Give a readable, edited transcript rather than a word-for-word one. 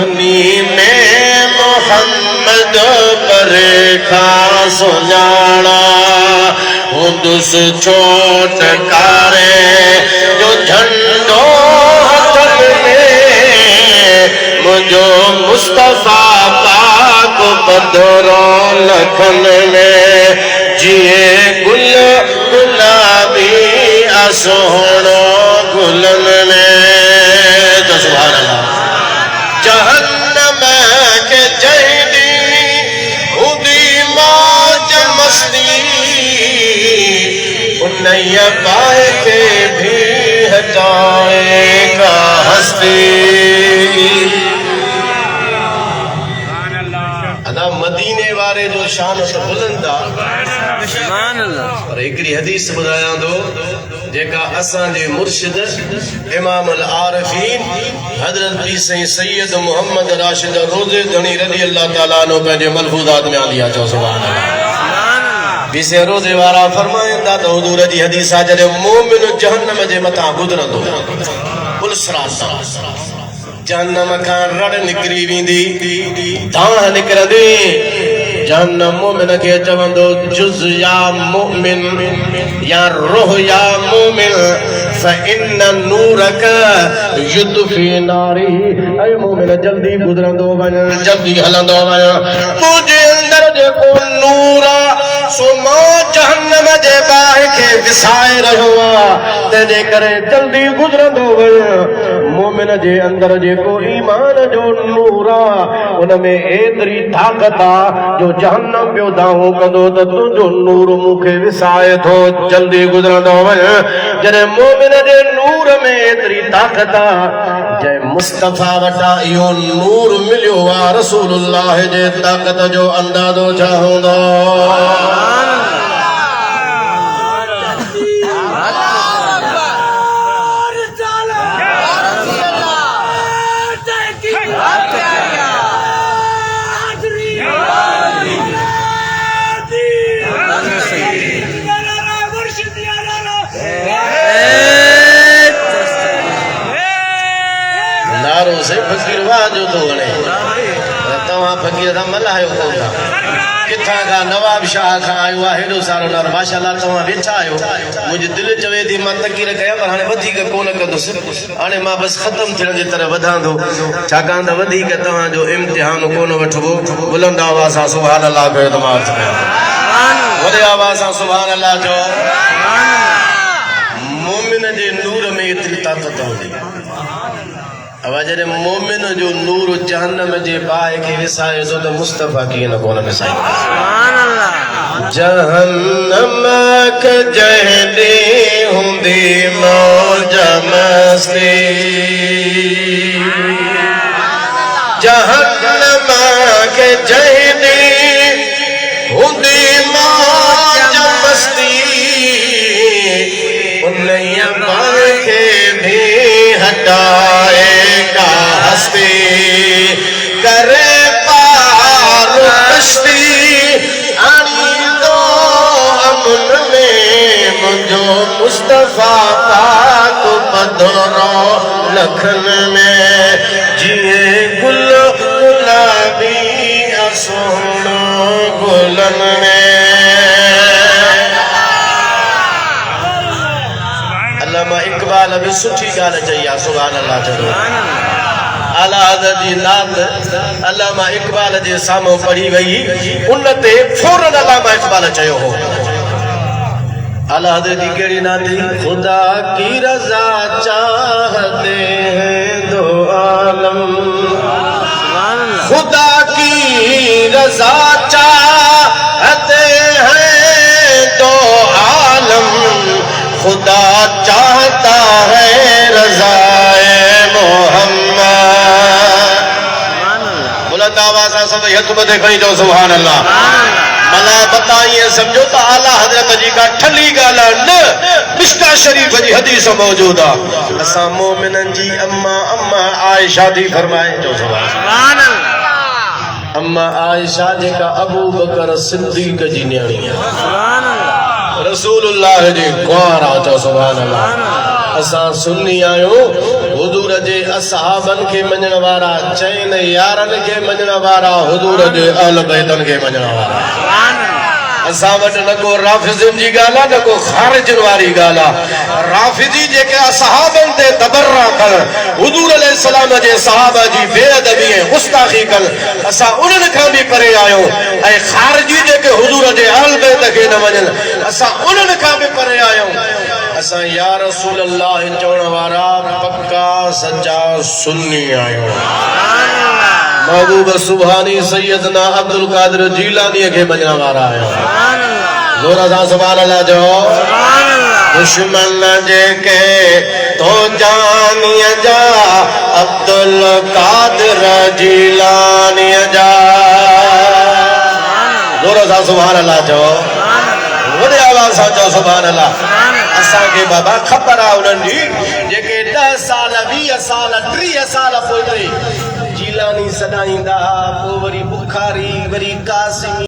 उन्हीं में मोहम्मद पर खास जाना हुदुस छोट कारे जो झंडो हथन में मुझो मुस्तफा पाक बदरो लखन में जिए गुल गुलाबी असोहणो गुलन में तो सुभान अल्लाह जहन्नम के जहदी उदी मौज मस्ती उन्नैया पाए के भी हटाएगा हस्ती अदा मदीने वारे जो शान तो बुलंदा और एकरी हदीस बुधाया दो जेका असान जे मुर्शिद इमाम अल आरिफीन हजरत पी सैयद मोहम्मद राशिद रोज़े धनी रज़ी अल्लाह ताला नो पंहिंजे मलफूज़ात में आंदी आहे चओ सुभान अल्लाह बीसे रोज़े वारा फरमाईंदा त हुज़ूर जी हदीस आहे जॾहिं मोमिन जहन्नम जे मथां गुज़रंदो पुलसरात जहन्नम खां रड़ निकिरी वेंदी धाह निकिरंदी जहन्नम मोमिन खे चवंदो जुज़ या मोमिन या रूह या मोमिन फ़इन्न नूरक युदफ़ी नारी ऐ मोमिन जल्दी गुज़रंदो वञ जल्दी हलंदो वञ तुंहिंजे अंदर जेको नूर आहे सो मां जहन्नम जे बाहि खे विसाए रहियो आहे तंहिंजे करे जल्दी गुज़रंदो वञ मोमिन जे अंदर जेको ईमान जो नूर आहे उन में एतिरी ताक़त आहे जो जहन्नम पियो दाऊं कंदो त तुंहिंजो नूर मूंखे विसाए थो जल्दी गुज़रंदो वञ जॾहिं मोमिन जे नूर में एतिरी ताक़त आहे जंहिं मुस्तफ़ा वटां इहो नूर मिलियो आहे रसूलुल्लाह जे ताक़त जो अंदाज़ो छा हूंदो से फकीर वाजो तो गणे तवा फकीर दा मल्हायो कोन था किथा का नवाब शाह का आयो आहे हेडो सारो नार माशाअल्लाह तवा वेठा आयो मुझे दिल चवे थी मां तकीर कया पर हाने वधी के कोन कंदुस हाने मां बस खत्म थियण जे तरह वधांदो छाकाण त वधी के तवा जो इम्तिहान कोन वठबो बुलंद आवाज सां सुभान अल्लाह कयो तमाम सुभान वडे आवाज सां सुभान अल्लाह जो मोमिन जे नूर में इतनी ताकत होंदी अब जॾहिं मोमिन जो नूर जहन्नम जे बाहि खे विसाए थो त मुस्तफ़ा कीअं न कोन विसाई सुभान अल्लाह जहन्नम के जहदी हूंदी मौज मस्ती जहन्नम के जहदी हूंदी मौज मस्ती उन्नैया बाहि खे भी हटाए करे पार कश्ती आनी दो अमन में मुझो मुस्तफा पाक बदरो लखन में जिए गुल गुलाबी असोहणो गुलन में अल्लामा इकबाल अभी सुठी गाल चई आहे सुभान अल्लाह चलो आला हज़रत जी नात अल्लामा इकबाल जे साम्हूं पढ़ी वई उन ते फौरन अल्लामा इकबाल चयो हो आला हज़रत जी कहिड़ी नात खुदा की रज़ा चाहते हैं दो आलम खुदा की रज़ा चाहते हैं दो आलम खुदा चाहता है रज़ाए मोहम्मद बुलंद आवाज़ सां सभई हथ मथे खणी चओ सुभान अल्लाह मला बताइए समझो तो आला हजरत जी का ठली गाला न मिश्का शरीफ जी हदीस मौजूद है असा मोमिनन जी अम्मा अम्मा आयशा दी फरमाए जो सुभान अल्लाह अम्मा आयशा जेका अबू बकर सिद्दीक जी न्याणी है सुभान अल्लाह रसूलुल्लाह जी कुआरा चो सुभान अल्लाह असां सुन्नी आहियूं हुजूर जे असहाबन खे मञण वारा चइन यारन खे मञण वारा हुजूर जे अहल बैतन खे मञण वारा असां वटि न को राफिज़िन जी ॻाल्हि आहे न को ख़ारिजन वारी ॻाल्हि आहे राफिज़ी जेके असहाबन ते तबर्रा कर हुजूर अलैहिस्सलाम जे सहाबा जी बेअदबी ऐं गुस्ताखी कर असां उन्हनि खां बि परे आहियूं ऐं ख़ारिजी जेके हुजूर जे अहल बैत खे न मञनि असां उन्हनि खां बि परे आहियूं असां या रसूल अल्लाह चवण वारा पक्का सच्चा सुन्नी आहियूं महबूब सुभानी सैयदना अब्दुल कादिर जीलानी के मञण वारा आहियूं ज़ोर सां सुभान अल्लाह चओ दुश्मन जेके तो जानीअ जा अब्दुल कादिर जीलानी जा ज़ोर सां सुभान अल्लाह चओ वॾे आवाज़ सां चओ सुभान अल्लाह असांखे बाबा ख़बर आहे उन्हनि जी जेके 10 साल 20 साल 30 साल पोइ जीलानी सॾाईंदा पोइ वरी बुखारी वरी कासिमी